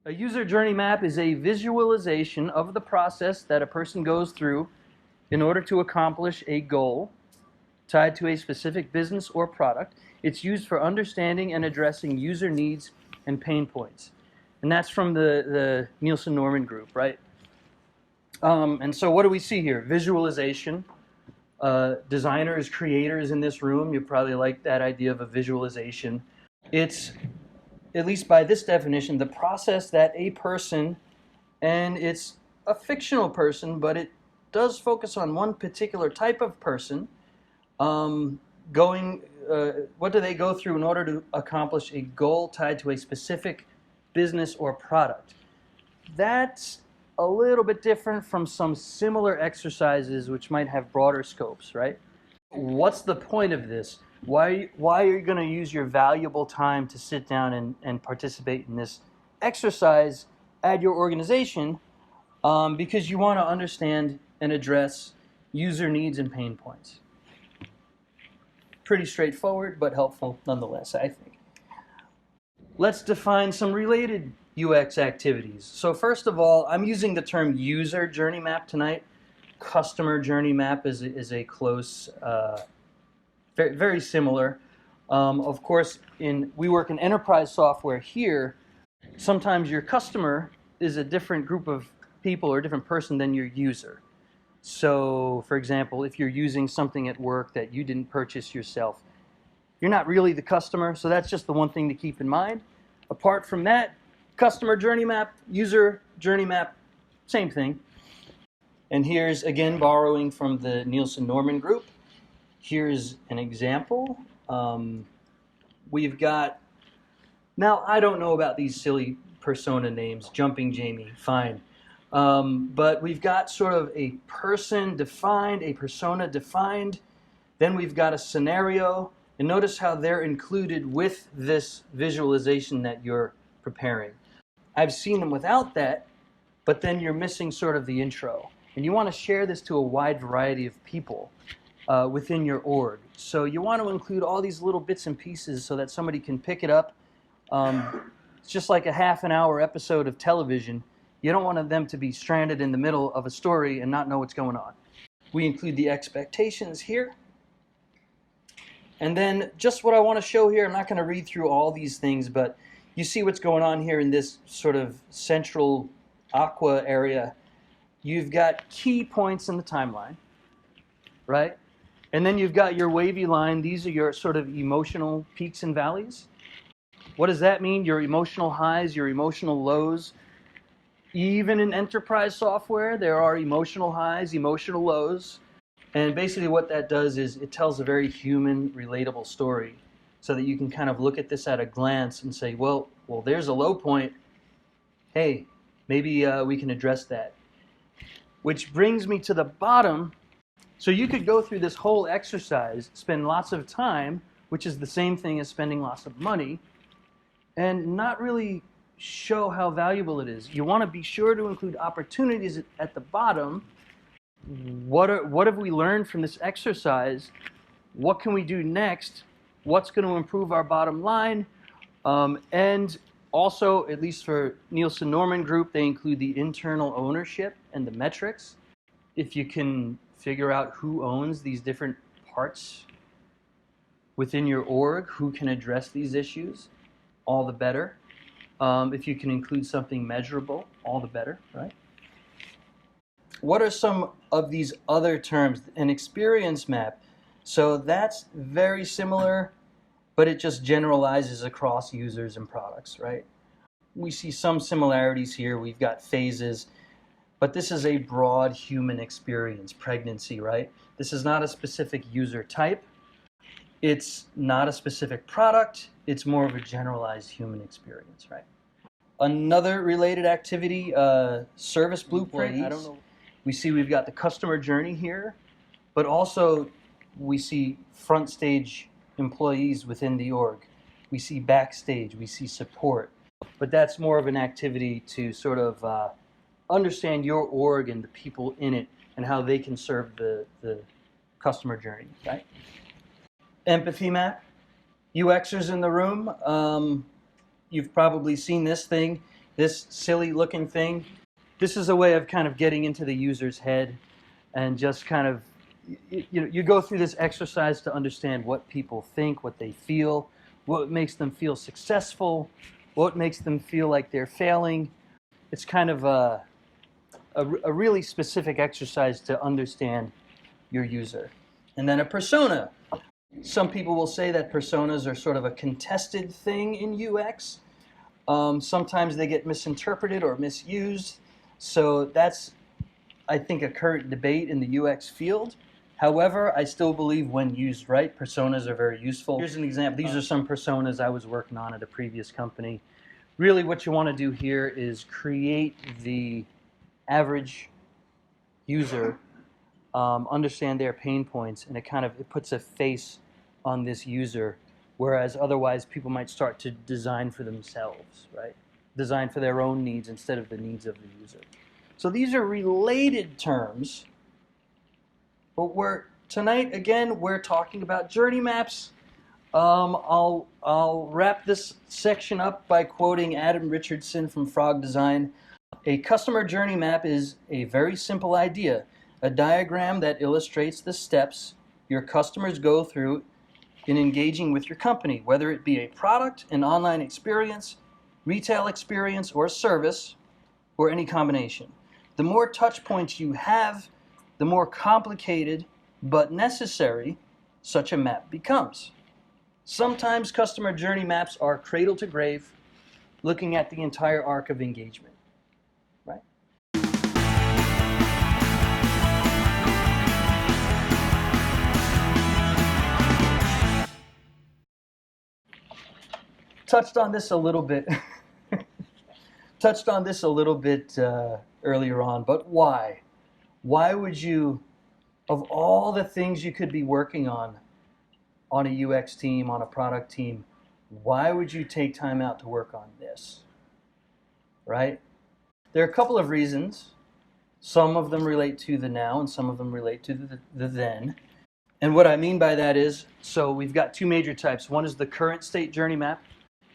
A user journey map is a visualization of the process that a person goes through in order to accomplish a goal tied to a specific business or product. It's used for understanding and addressing user needs and pain points. And that's from the Nielsen-Norman group, right? And so what do we see here? Visualization. Designers, creators in this room, you probably like that idea of a visualization. It's, at least by this definition, the process that a person, and it's a fictional person, but it does focus on one particular type of person, what do they go through in order to accomplish a goal tied to a specific business or product. That's a little bit different from some similar exercises which might have broader scopes, right? What's the point of this? Why are you going to use your valuable time to sit down and participate in this exercise at your organization? Because you want to understand and address user needs and pain points. Pretty straightforward, but helpful nonetheless, I think. Let's define some related UX activities. So first of all, I'm using the term user journey map tonight. Customer journey map is a close, very, very similar. Of course, we work in enterprise software here. Sometimes your customer is a different group of people or a different person than your user. So, for example, if you're using something at work that you didn't purchase yourself, you're not really the customer, so that's just the one thing to keep in mind. Apart from that, customer journey map, user journey map, same thing. And here's, again, borrowing from the Nielsen-Norman group. Here's an example. We've got, now I don't know about these silly persona names, Jumping Jamie, fine. But we've got sort of a person defined, a persona defined, then we've got a scenario, and notice how they're included with this visualization that you're preparing. I've seen them without that, but then you're missing sort of the intro. And you want to share this to a wide variety of people within your org. So you want to include all these little bits and pieces so that somebody can pick it up. It's just like a half an hour episode of television. You don't want them to be stranded in the middle of a story and not know what's going on. We include the expectations here. And then just what I want to show here, I'm not going to read through all these things, but you see what's going on here in this sort of central aqua area. You've got key points in the timeline, right? And then you've got your wavy line. These are your sort of emotional peaks and valleys. What does that mean? Your emotional highs, your emotional lows. Even in enterprise software, there are emotional highs, emotional lows. And basically what that does is it tells a very human, relatable story so that you can kind of look at this at a glance and say, well, there's a low point. Hey, maybe we can address that. Which brings me to the bottom. So you could go through this whole exercise, spend lots of time, which is the same thing as spending lots of money, and not really show how valuable it is. You want to be sure to include opportunities at the bottom. What have we learned from this exercise? What can we do next? What's going to improve our bottom line? And also, at least for Nielsen-Norman Group, they include the internal ownership and the metrics. If you can figure out who owns these different parts within your org, who can address these issues, all the better. If you can include something measurable, all the better, right? What are some of these other terms? An experience map. So that's very similar, but it just generalizes across users and products, right? We see some similarities here. We've got phases, but this is a broad human experience, pregnancy, right? This is not a specific user type. It's not a specific product. It's more of a generalized human experience, right? Another related activity, service blueprint. I don't know. We see we've got the customer journey here, but also we see front stage employees within the org. We see backstage, we see support, but that's more of an activity to sort of understand your org and the people in it and how they can serve the customer journey, right? Empathy map. UXers in the room, you've probably seen this thing. this silly looking thing, this is a way of kind of getting into the user's head and just kind of, you go through this exercise to understand what people think, what they feel, what makes them feel successful, what makes them feel like they're failing. It's kind of a really specific exercise to understand your user. And then a persona. Some people will say that personas are sort of a contested thing in UX. Sometimes they get misinterpreted or misused. So that's, I think, a current debate in the UX field. However, I still believe when used right, personas are very useful. Here's an example. These are some personas I was working on at a previous company. Really what you want to do here is create the average user, understand their pain points, and it puts a face on this user, whereas otherwise people might start to design for themselves, right? Design for their own needs instead of the needs of the user. So these are related terms, but tonight, again, we're talking about journey maps. I'll wrap this section up by quoting Adam Richardson from Frog Design. A customer journey map is a very simple idea, a diagram that illustrates the steps your customers go through in engaging with your company, whether it be a product, an online experience, retail experience, or service, or any combination. The more touch points you have, the more complicated but necessary such a map becomes. Sometimes customer journey maps are cradle to grave, looking at the entire arc of engagement, right? Touched on this a little bit. Earlier on, but why? Why would you, of all the things you could be working on a UX team, on a product team, why would you take time out to work on this, right? There are a couple of reasons. Some of them relate to the now and some of them relate to the then. And what I mean by that is, so we've got two major types. One is the current state journey map.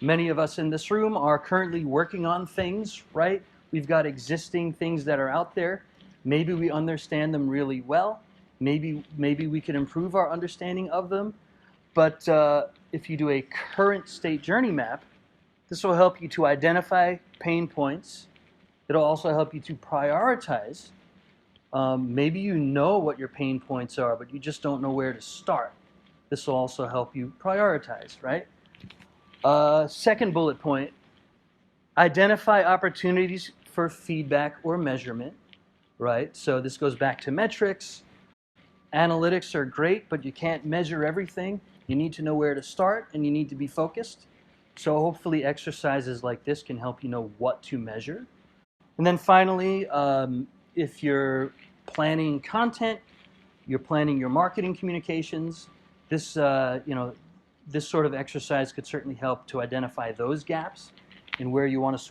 Many of us in this room are currently working on things, right? We've got existing things that are out there. Maybe we understand them really well. Maybe we can improve our understanding of them. But if you do a current state journey map, this will help you to identify pain points. It'll also help you to prioritize. Maybe you know what your pain points are, but you just don't know where to start. This will also help you prioritize, right? Second bullet point, identify opportunities for feedback or measurement, right? So this goes back to metrics. Analytics are great, but you can't measure everything. You need to know where to start and you need to be focused. So hopefully exercises like this can help you know what to measure. And then finally, if you're planning content, you're planning your marketing communications, this sort of exercise could certainly help to identify those gaps and where you want to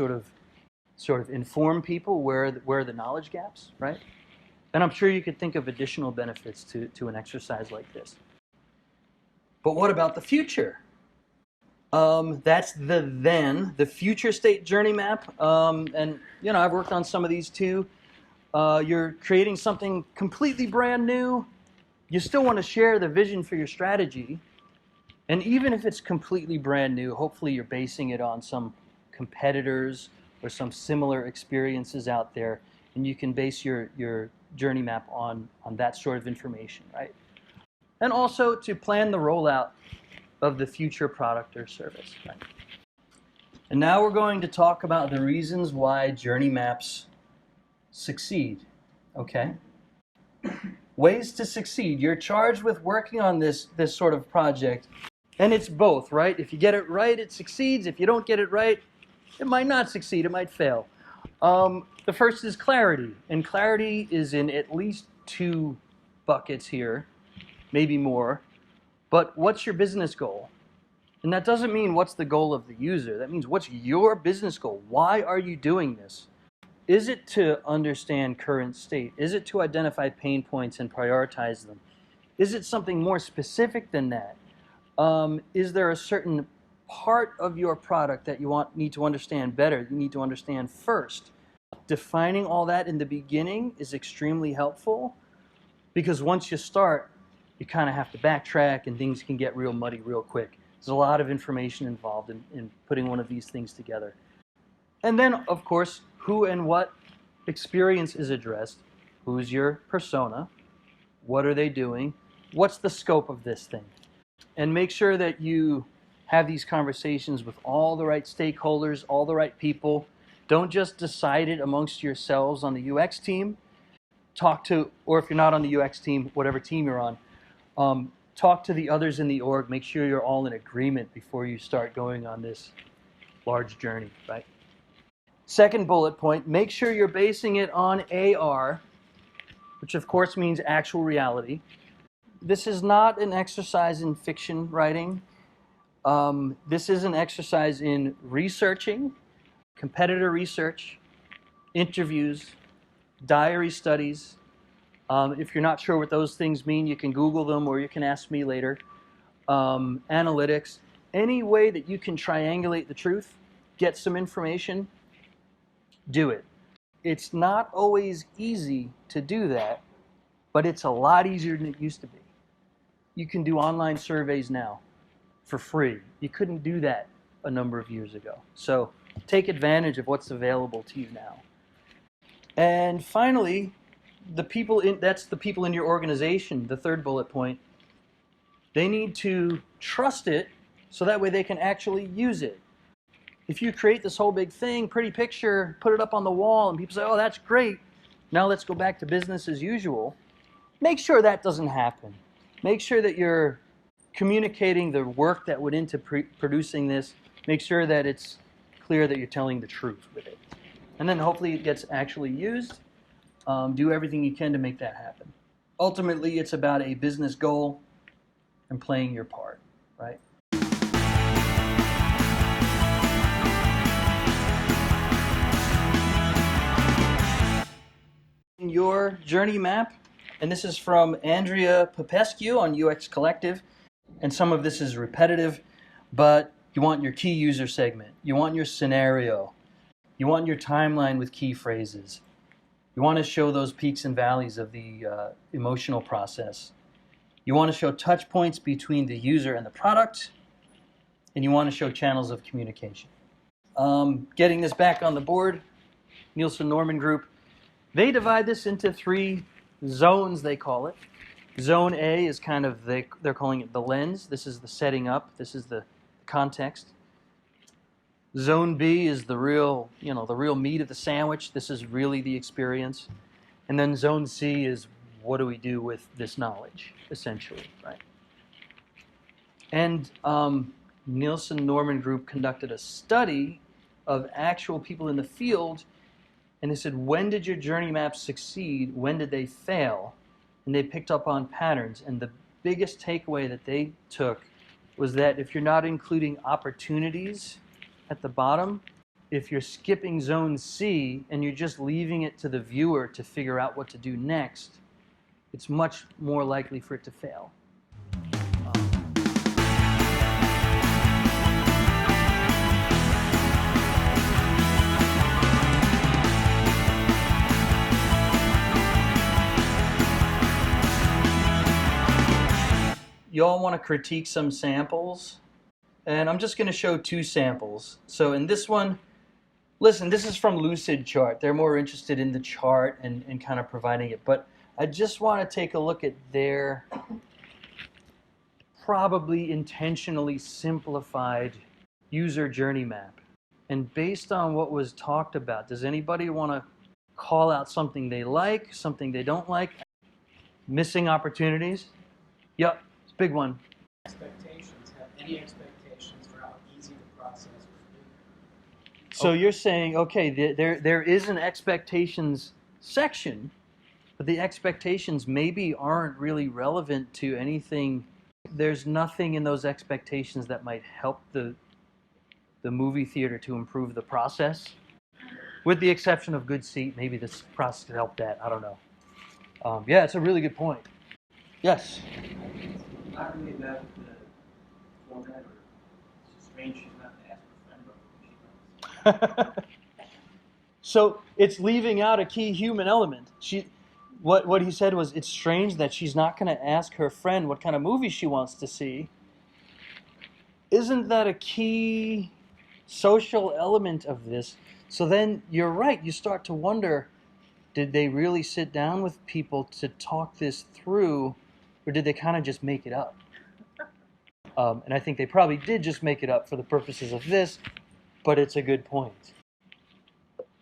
sort of inform people where the knowledge gaps, right? And I'm sure you could think of additional benefits to an exercise like this. But what about the future? That's the future state journey map. And I've worked on some of these too. You're creating something completely brand new. You still want to share the vision for your strategy. And even if it's completely brand new, hopefully you're basing it on some competitors or some similar experiences out there, and you can base your journey map on that sort of information, right? And also to plan the rollout of the future product or service, right? And now we're going to talk about the reasons why journey maps succeed, okay? Ways to succeed. You're charged with working on this sort of project. And it's both, right? If you get it right, it succeeds. If you don't get it right, it might not succeed. It might fail. The first is clarity. And clarity is in at least two buckets here, maybe more. But what's your business goal? And that doesn't mean what's the goal of the user. That means what's your business goal? Why are you doing this? Is it to understand current state? Is it to identify pain points and prioritize them? Is it something more specific than that? Is there a certain part of your product that you need to understand better, you need to understand first. Defining all that in the beginning is extremely helpful, because once you start, you kind of have to backtrack and things can get real muddy real quick. There's a lot of information involved in putting one of these things together. And then, of course, who and what experience is addressed. Who's your persona? What are they doing? What's the scope of this thing? And make sure that you have these conversations with all the right stakeholders, all the right people. Don't just decide it amongst yourselves on the UX team. Talk to, or if you're not on the UX team, whatever team you're on, talk to the others in the org. Make sure you're all in agreement before you start going on this large journey, right? Second bullet point, make sure you're basing it on AR, which of course means actual reality. This is not an exercise in fiction writing. This is an exercise in researching, competitor research, interviews, diary studies. If you're not sure what those things mean, you can Google them or you can ask me later. Analytics, any way that you can triangulate the truth, get some information, do it. It's not always easy to do that, but it's a lot easier than it used to be. You can do online surveys now for free. You couldn't do that a number of years ago. So take advantage of what's available to you now. And finally, that's the people in your organization, the third bullet point. They need to trust it so that way they can actually use it. If you create this whole big thing, pretty picture, put it up on the wall, and people say, oh, that's great, now let's go back to business as usual, make sure that doesn't happen. Make sure that you're communicating the work that went into producing this. Make sure that it's clear that you're telling the truth with it. And then hopefully it gets actually used. Do everything you can to make that happen. Ultimately, it's about a business goal and playing your part, right? Your journey map, and this is from Andrea Popescu on UX Collective, and some of this is repetitive, but you want your key user segment, you want your scenario, you want your timeline with key phrases, you want to show those peaks and valleys of the emotional process, you want to show touch points between the user and the product, and you want to show channels of communication. Getting this back on the board, Nielsen-Norman Group, they divide this into 3 zones, they call it. Zone A is kind of, they're calling it the lens. This is the setting up. This is the context. Zone B is the real meat of the sandwich. This is really the experience. And then Zone C is what do we do with this knowledge, essentially, right? And Nielsen-Norman Group conducted a study of actual people in the field, and they said, when did your journey maps succeed? When did they fail? And they picked up on patterns. And the biggest takeaway that they took was that if you're not including opportunities at the bottom, if you're skipping Zone C and you're just leaving it to the viewer to figure out what to do next, it's much more likely for it to fail. You all want to critique some samples, and I'm just going to show 2 samples. So in this one, listen, this is from Lucid Chart. They're more interested in the chart and kind of providing it, but I just want to take a look at their probably intentionally simplified user journey map. And based on what was talked about, does anybody want to call out something they like, something they don't like? Missing opportunities? Yep. Big one. Expectations. Have any expectations for how easy the process would be? So you're saying, okay, there is an expectations section, but the expectations maybe aren't really relevant to anything. There's nothing in those expectations that might help the movie theater to improve the process. With the exception of good seat, maybe this process could help that. I don't know. Yeah, it's a really good point. Yes? Not really about the format or strange she's not to ask her friend, but she knows. So it's leaving out a key human element. What he said was, it's strange that she's not going to ask her friend what kind of movie she wants to see. Isn't that a key social element of this? So then you're right. You start to wonder, did they really sit down with people to talk this through, or did they kind of just make it up? And I think they probably did just make it up for the purposes of this, but it's a good point.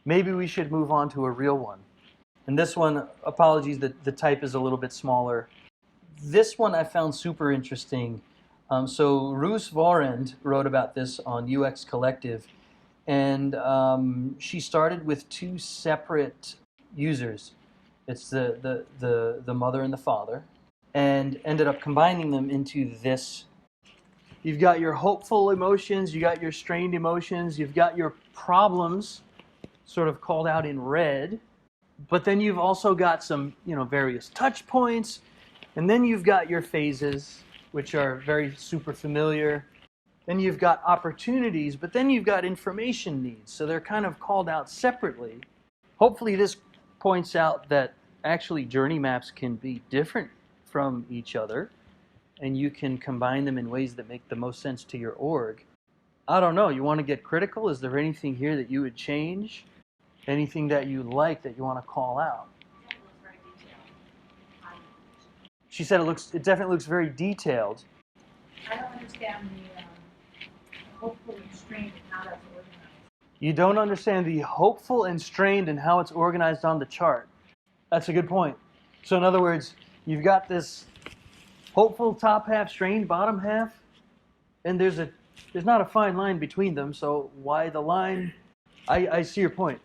Maybe we should move on to a real one. And this one, apologies, the type is a little bit smaller. This one I found super interesting. So Roos Vorend wrote about this on UX Collective, and she started with two separate users. It's the mother and the father, and ended up combining them into this. You've got your hopeful emotions, you got your strained emotions, you've got your problems sort of called out in red, but then you've also got some, various touch points, and then you've got your phases, which are very super familiar. Then you've got opportunities, but then you've got information needs, so they're kind of called out separately. Hopefully this points out that actually journey maps can be different from each other, and you can combine them in ways that make the most sense to your org. I don't know, you want to get critical? Is there anything here that you would change? Anything that you like that you want to call out? It looks very detailed. She said it definitely looks very detailed. I don't understand the hopeful and strained and how that's organized. You don't understand the hopeful and strained and how it's organized on the chart. That's a good point. So in other words, you've got this hopeful top half, strained bottom half, and there's not a fine line between them, so why the line? I see your point.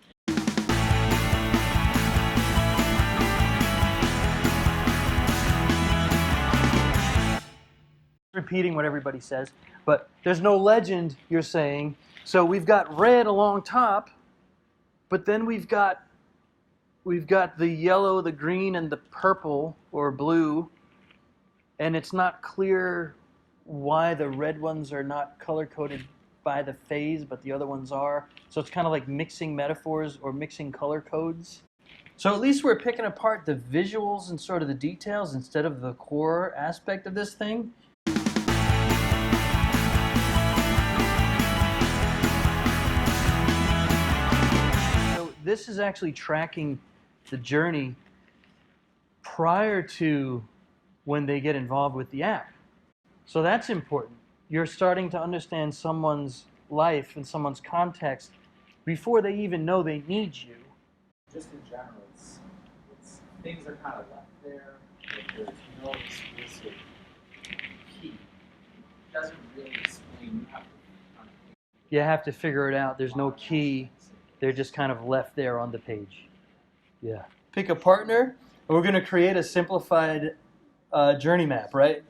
Repeating what everybody says, but there's no legend, you're saying. So we've got red along top, but then we've got the yellow, the green, and the purple or blue, and it's not clear why the red ones are not color-coded by the phase, but the other ones are. So it's kind of like mixing metaphors or mixing color codes. So at least we're picking apart the visuals and sort of the details instead of the core aspect of this thing. This is actually tracking the journey prior to when they get involved with the app. So that's important. You're starting to understand someone's life and someone's context before they even know they need you. Just in general, it's things are kind of left there, but there's no explicit key. It doesn't really explain nothing. You have to figure it out. There's no key. They're just kind of left there on the page. Yeah. Pick a partner, and we're going to create a simplified journey map, right?